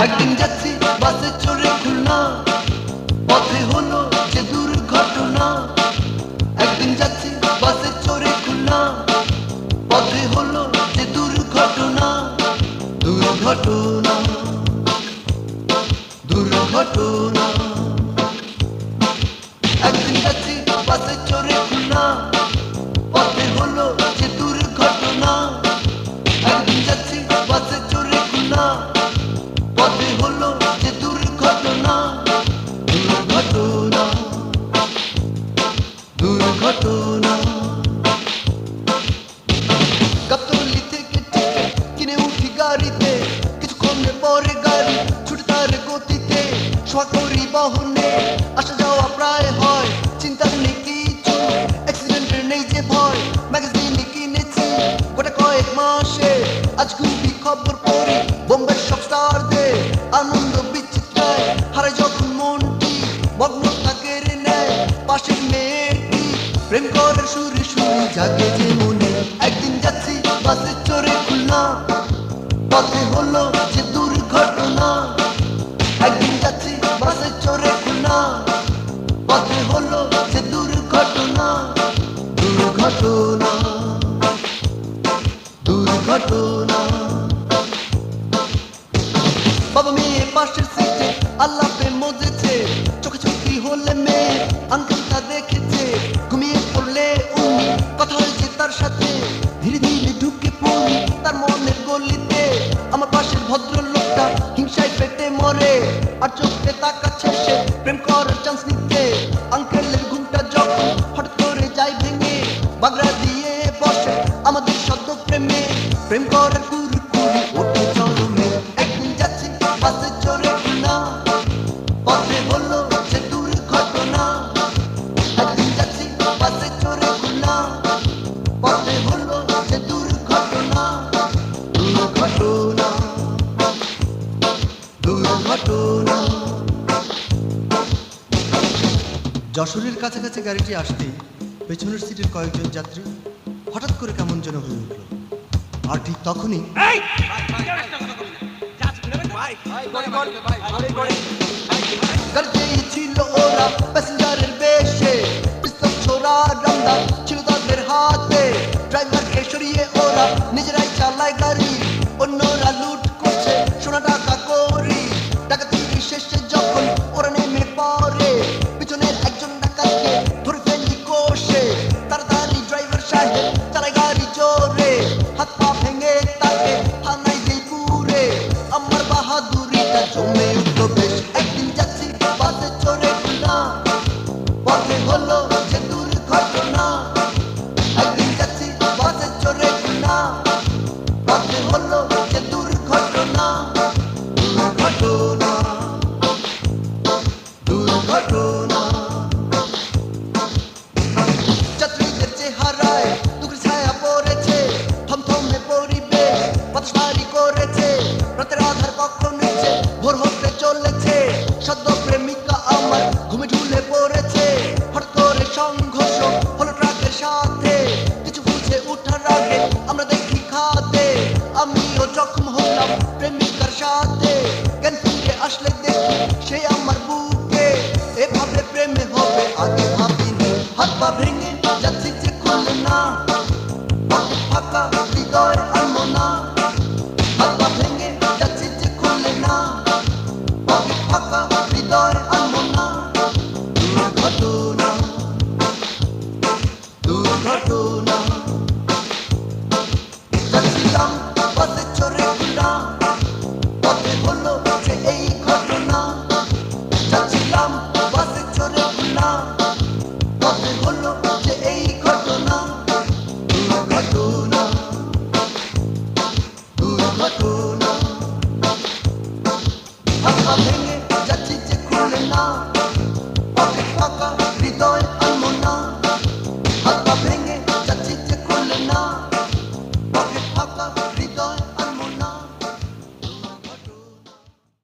একদিন যাচ্ছি বাসে চড়ে খুলনা, পথে হলো যে দুর্ঘটনা। একদিন যাচ্ছি বাসে চড়ে খুলনা, পথে হলো যে দুর্ঘটনা। দুর্ঘটনা, দুর্ঘটনা। একদিন যাচ্ছি বাসে চড়ে খুলনা, পথে হলো যে দুর্ঘটনা। একদিন যাচ্ছি বাসে চড়ে খুলনা, পথে হলো যে দুর্ঘটনা। দুর্ঘটনা, দুর্ঘটনা। গাবতলী থেকে টিকিট কিনে উঠি গাড়িতে, কিছুক্ষণের পরে গাড়ি ছুটে তার গতিতে। সরকারি বাহনে আসা যাওয়া প্রায় হয়, চিন্তার নেই কিছু, অ্যাক্সিডেন্টের নেই যে ভয়। ম্যাগাজিনে কিনেছি গোটা কয়েক মাসে, আজ খুবই খবর পড়ি বোম্বের সব স্টারদের। আনন্দ বিচিত্রায় হারায় যখন মনটি, মগ্ন থাকে রে নেয় পাশের মেয়েটি। প্রেম করে সুরে সুরে জাগে যে মনে। একদিন যাচ্ছি বাসে চড়ে খুলনা, পথে হলো যে দুর্ঘটনা। একদিন যাচ্ছি বাসে চড়ে খুলনা, পথে হলো যে দুর্ঘটনা। দুর্ঘটনা, দুর্ঘটনা। বাবা মেয়ে পাশের সিটে আল্লাপে মজেছে, চোখে চোখি হলে মেয়ে আঙ্কেলটা দেখেছে। ঘুমিয়ে পড়লে উনি কথা হয়েছে তার সাথে, ধীরে ধীরে ঢুকে পড়ি তার মনের গলিতে। আমার পাশের ভদ্রলোকটা হিংসায় পেটে মরে, আর চোখে তাকাচ্ছে সে প্রেম করার চান্স নিতে। আঙ্কেলের ঘুমটা যখন হঠাৎ করে যায় ভেঙে, বাগড়া দিয়ে বসে আমাদের সদ্য প্রেমে। প্রেম করার কুরকুরি ওঠে চরমে। একদিন যাচ্ছি বাসে চড়ে খুলনা, পথে হলো যে দুর্ঘটনা। একদিন যাচ্ছি বাসে চড়ে খুলনা, পথে হলো যে দুর্ঘটনা। দুর্ঘটনা, দুর্ঘটনা। যশোরের কাছাকাছি গাড়িটি আসতেই পেছনের সিটের কয়েকজন যাত্রী হঠাৎ করে কেমন যেন হয়ে উঠল। আর ঠিক তখনই গাড়িতেই ছিল ওরা প্যাসেঞ্জারের বেশে, পিস্তল ছোড়া রামদা ছিল তাদের হাতে। ড্রাইভারকে সরিয়ে ওরা নিজেরাই চালায় গাড়ি, অন্যরা লুট করছে সোনা টাকা করি। ডাকাতি শেষে যখন ওরা নেমে পড়ে, পিছনের একজন ডাকাতকে ধরে ফেলি কষে। তাড়াতাড়ি ড্রাইভার সাহেব চালায় গাড়ি জোরে, হাত পা ভেঙে তাকে থানায় দেই পুরে। আমার বাহাদুরিটা জমে উঠল বেশ। একদিন যাচ্ছি বাসে চড়ে খুলনা, পথে হলো যে দুর্ঘটনা। একদিন যাচ্ছি বাসে চড়ে খুলনা, পথে হলো যে দুর্ঘটনা। দুর্ঘটনা, দুর্ঘটনা। যাত্রীদের চেহারায় দুঃখের ছায়া পড়েছে, থমথমে পরিবেশ বাতাস ভারী করেছে। রাতের আধার কখন নিচে ভোর হতে চলেছে, সদ্য প্রেমিকা আমার ঘুমে ঢুলে পড়েছে। হঠাৎ করে সংঘর্ষ হলো ট্রাকের সাথে, কিছু বুঝে ওঠার আগে আমরা দেখি খাদে। আমিও জখম হলাম প্রেমিকার সাথে, জ্ঞান ফিরে আসলে দেখি সে আমার বুকে। এভাবে প্রেমে হবে আগে ভাবিনি, হাত পা ভেঙে যাচ্ছি যে খুলে না, পকেট ফাঁকা হৃদয় আনবো না। হাত পা ভেঙে যাচ্ছি যে খুলে না, পকেট ফাঁকা হৃদয় আনবো না। দুর্ঘটনা, দুর্ঘটনা। যাচ্ছিলাম বাসে চড়ে খুলনা, পথে হলো যে এই ঘটনা। যাচ্ছিলাম বাসে চড়ে খুলনা, পথে হলো যে এই ঘটনা। দুর্ঘটনা, দুর্ঘটনা। হাত পা ভেঙে যাচ্ছি যে খুলে না,